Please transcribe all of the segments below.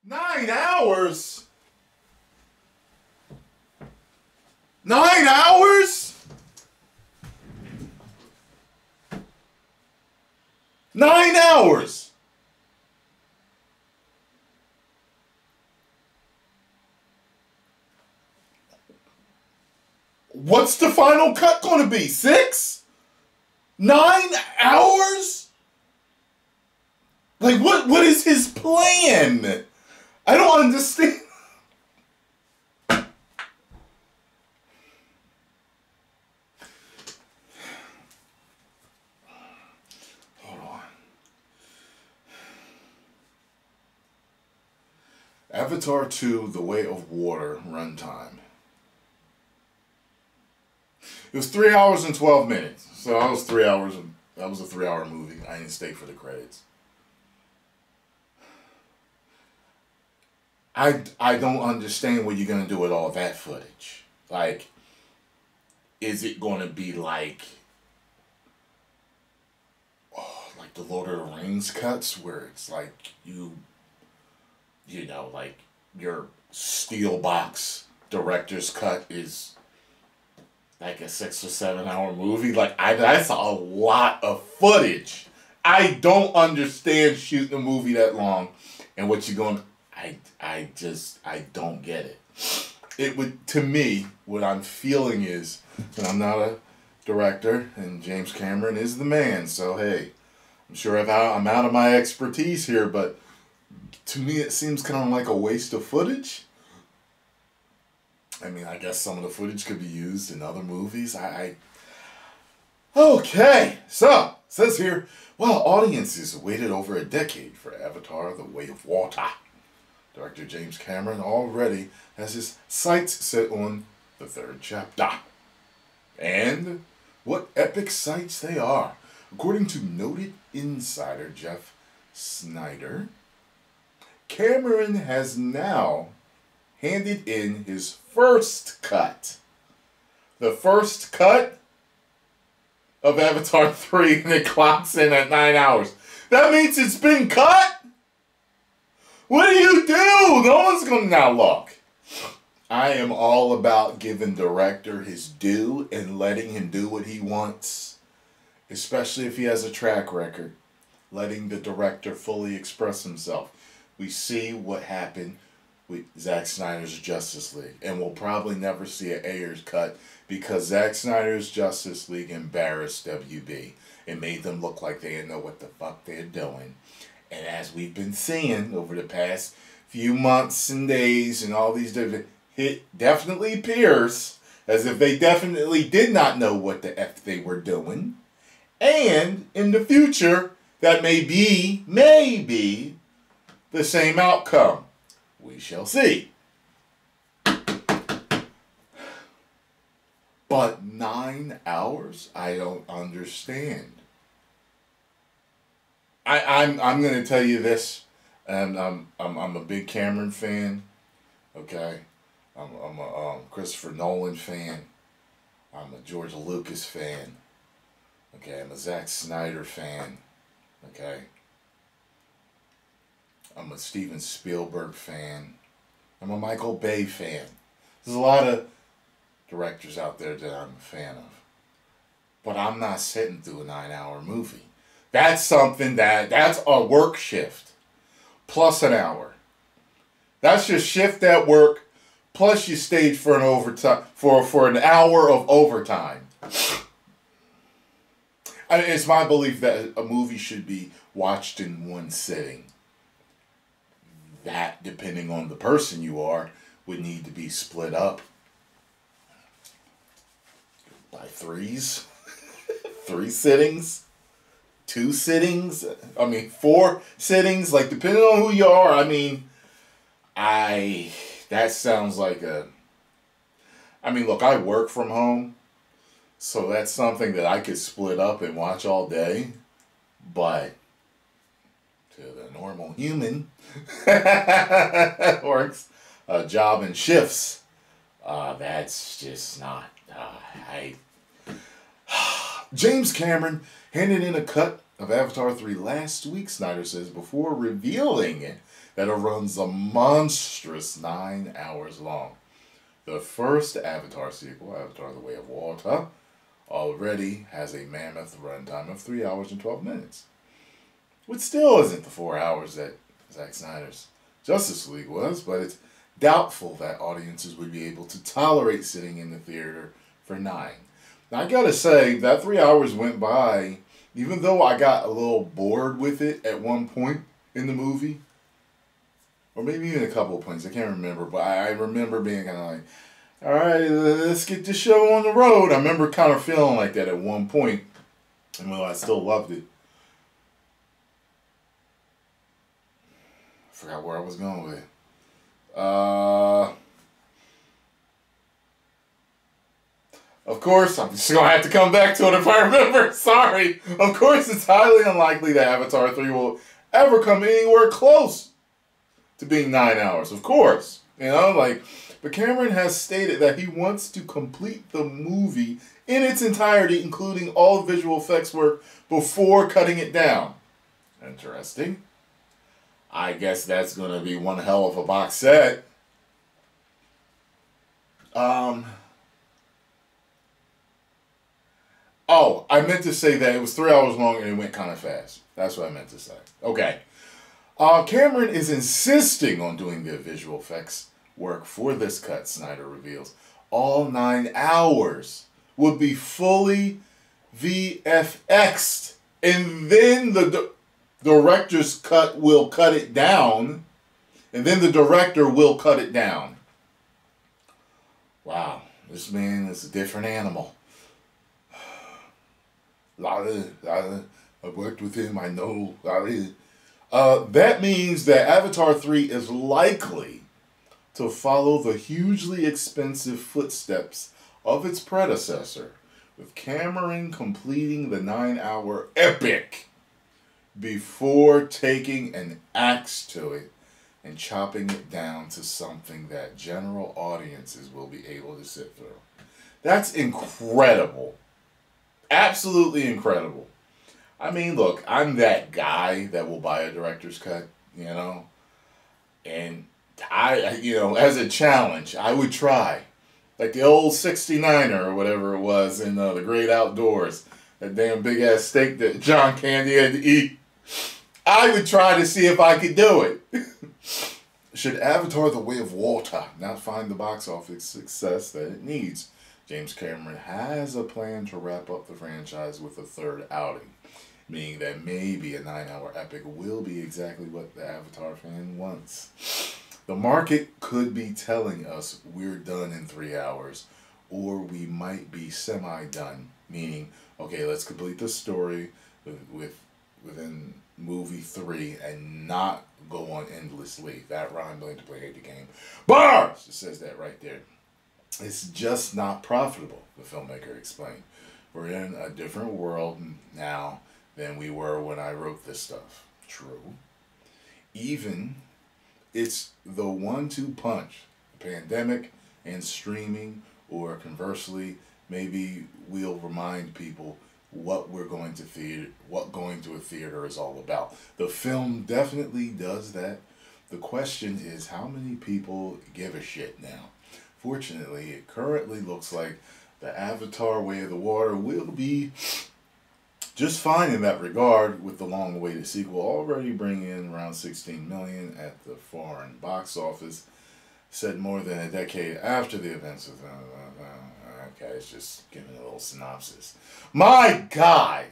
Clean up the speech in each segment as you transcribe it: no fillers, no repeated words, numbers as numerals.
9 hours? 9 hours? 9 hours? What's the final cut going to be? 6? 9 hours? Like, what is his plan? I don't understand. Hold on. Avatar 2, The Way of Water, runtime. It was 3 hours and 12 minutes. So that was 3 hours. That was a 3-hour movie. I didn't stay for the credits. I don't understand what you're going to do with all that footage. Like, is it going to be like the Lord of the Rings cuts where it's like you know, like your steel box director's cut is like a 6 or 7 hour movie? Like, that's a lot of footage. I don't understand shooting a movie that long and what you're going. I don't get it. It would, to me, what I'm feeling is, and I'm not a director, and James Cameron is the man, so hey, I'm sure I'm out of my expertise here, but to me it seems kind of like a waste of footage. I mean, I guess some of the footage could be used in other movies. Okay, so, it says here, well, audiences waited over a decade for Avatar: The Way of Water. Director James Cameron already has his sights set on the 3rd chapter. And what epic sights they are. According to noted insider Jeff Snyder, Cameron has now handed in his first cut. The first cut of Avatar 3, and it clocks in at 9 hours. That means it's been cut? What do you do? No one's going to now look. I am all about giving director his due and letting him do what he wants. Especially if he has a track record. Letting the director fully express himself. We see what happened with Zack Snyder's Justice League. And we'll probably never see an Ayer's cut because Zack Snyder's Justice League embarrassed WB. It made them look like they didn't know what the fuck they're doing. And as we've been seeing over the past few months and days and all these different, it definitely appears as if they definitely did not know what the F they were doing. And in the future, that may be the same outcome. We shall see. But 9 hours? I don't understand. I'm going to tell you this, and I'm a big Cameron fan, okay? I'm a Christopher Nolan fan. I'm a George Lucas fan, okay? I'm a Zack Snyder fan, okay? I'm a Steven Spielberg fan. I'm a Michael Bay fan. There's a lot of directors out there that I'm a fan of. But I'm not sitting through a 9-hour movie. That's something that's a work shift plus an hour. That's your shift at work plus you stayed for an overtime for an hour of overtime. It's my belief that a movie should be watched in one sitting. That, depending on the person you are, would need to be split up by 3s, 3 sittings. 2 sittings, 4 sittings, like depending on who you are, that sounds like look, I work from home, so that's something that I could split up and watch all day, but to the normal human, works a job in shifts, that's just not, James Cameron handed in a cut of Avatar 3 last week, Snyder says, before revealing that it runs a monstrous 9 hours long. The first Avatar sequel, Avatar The Way of Water, already has a mammoth runtime of 3 hours and 12 minutes. Which still isn't the 4 hours that Zack Snyder's Justice League was, but it's doubtful that audiences would be able to tolerate sitting in the theater for 9. Now, I gotta say, that 3 hours went by, even though I got a little bored with it at one point in the movie, or maybe even a couple of points, I can't remember, but I remember being kind of like, all right, let's get this show on the road. I remember kind of feeling like that at one point, and though I still loved it. I forgot where I was going with it. Of course, I'm just going to have to come back to it if I remember. Sorry. Of course, it's highly unlikely that Avatar 3 will ever come anywhere close to being 9 hours. Of course. You know, like, but Cameron has stated that he wants to complete the movie in its entirety, including all visual effects work, before cutting it down. Interesting. I guess that's going to be one hell of a box set. Oh, I meant to say that it was 3 hours long and it went kind of fast. That's what I meant to say. Okay. Cameron is insisting on doing the visual effects work for this cut, Snyder reveals. All 9 hours would be fully VFX'd. And then the director's cut will cut it down. And then the director will cut it down. Wow. This man is a different animal. I've worked with him, I know. That means that Avatar 3 is likely to follow the hugely expensive footsteps of its predecessor, with Cameron completing the 9-hour epic before taking an axe to it and chopping it down to something that general audiences will be able to sit through. That's incredible. Absolutely incredible. I mean, look, I'm that guy that will buy a director's cut, you know, and as a challenge, I would try. Like the old 69er or whatever it was in The Great Outdoors, that damn big-ass steak that John Candy had to eat. I would try to see if I could do it. Should Avatar The Way of Water not find the box office success that it needs, James Cameron has a plan to wrap up the franchise with a third outing, meaning that maybe a 9-hour epic will be exactly what the Avatar fan wants. The market could be telling us we're done in 3 hours, or we might be semi-done, meaning, okay, let's complete the story within movie 3 and not go on endlessly. That rhyme going to play hate the game. Bars! It says that right there. It's just not profitable, the filmmaker explained. We're in a different world now than we were when I wrote this stuff. True. Even it's the 1-2 punch, the pandemic and streaming, or conversely, maybe we'll remind people what going to a theater is all about. The film definitely does that. The question is, how many people give a shit now? Fortunately, it currently looks like the Avatar Way of the Water will be just fine in that regard, with the long-awaited sequel already bringing in around $16 million at the foreign box office, set more than a decade after the events of okay, it's just giving a little synopsis. My God!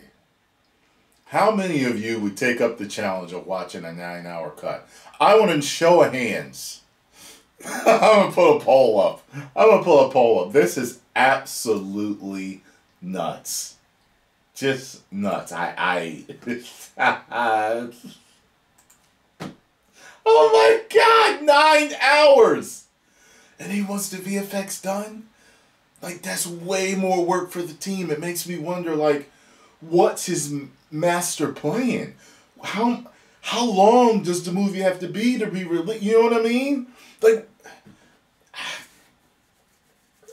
How many of you would take up the challenge of watching a 9-hour cut? I want to show of hands. I'm going to put a poll up. I'm going to pull a poll up. This is absolutely nuts. Just nuts. Oh my God, 9 hours! And he wants the VFX done? Like, that's way more work for the team. It makes me wonder, like, what's his master plan? How long does the movie have to be released? You know what I mean? Like,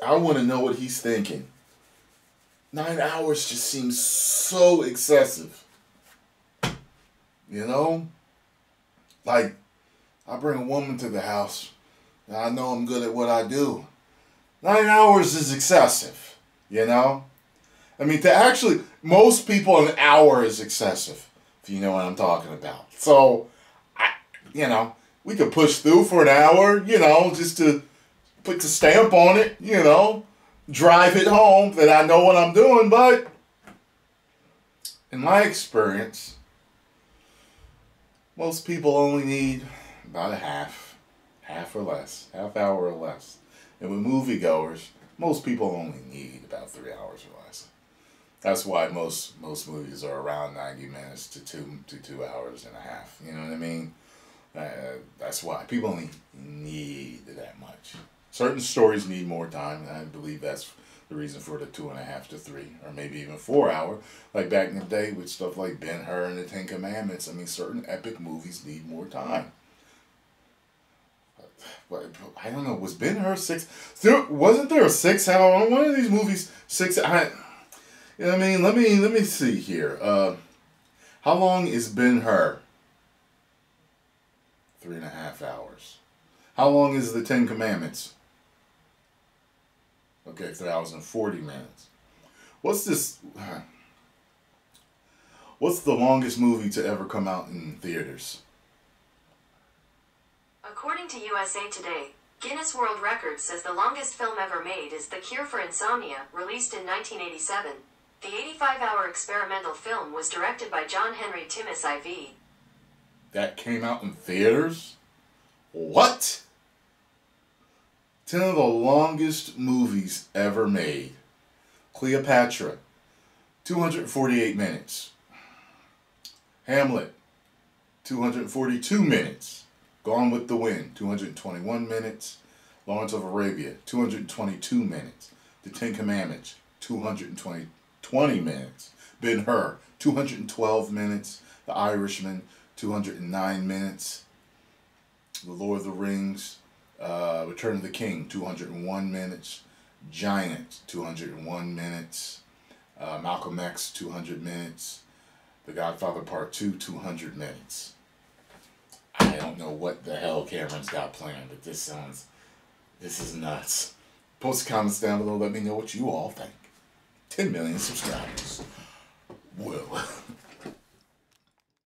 I want to know what he's thinking. 9 hours just seems so excessive. You know? Like, I bring a woman to the house, and I know I'm good at what I do. 9 hours is excessive, you know? I mean, to actually, most people, an hour is excessive, if you know what I'm talking about. So, you know, we could push through for an hour, you know, just to put the stamp on it, you know, drive it home that I know what I'm doing. But in my experience, most people only need about a half hour or less. And with moviegoers, most people only need about 3 hours or less. That's why most movies are around 90 minutes to 2 hours and a half. You know what I mean? That's why people only need that much. Certain stories need more time, and I believe that's the reason for the 2.5 to 3, or maybe even 4 hour. Like back in the day with stuff like Ben-Hur and the Ten Commandments. I mean, certain epic movies need more time. But I don't know. Was Ben-Hur 6? Wasn't there a 6 hour? One of these movies 6. You know what I mean? Let me see here. How long is Ben-Hur? 3.5 hours. How long is the Ten Commandments? Okay, 3 hours and 40 minutes. What's this? What's the longest movie to ever come out in theaters? According to USA Today, Guinness World Records says the longest film ever made is The Cure for Insomnia, released in 1987. The 85-hour experimental film was directed by John Henry Timmis IV. That came out in theaters? What? 10 of the longest movies ever made. Cleopatra, 248 minutes. Hamlet, 242 minutes. Gone with the Wind, 221 minutes. Lawrence of Arabia, 222 minutes. The Ten Commandments, 220 minutes. Ben-Hur, 212 minutes. The Irishman, 209 minutes. The Lord of the Rings, Return of the King, 201 minutes. Giant, 201 minutes. Malcolm X, 200 minutes. The Godfather Part 2, 200 minutes. I don't know what the hell Cameron's got planned, but this is nuts. Post comments down below, let me know what you all think. 10 million subscribers. Whoa.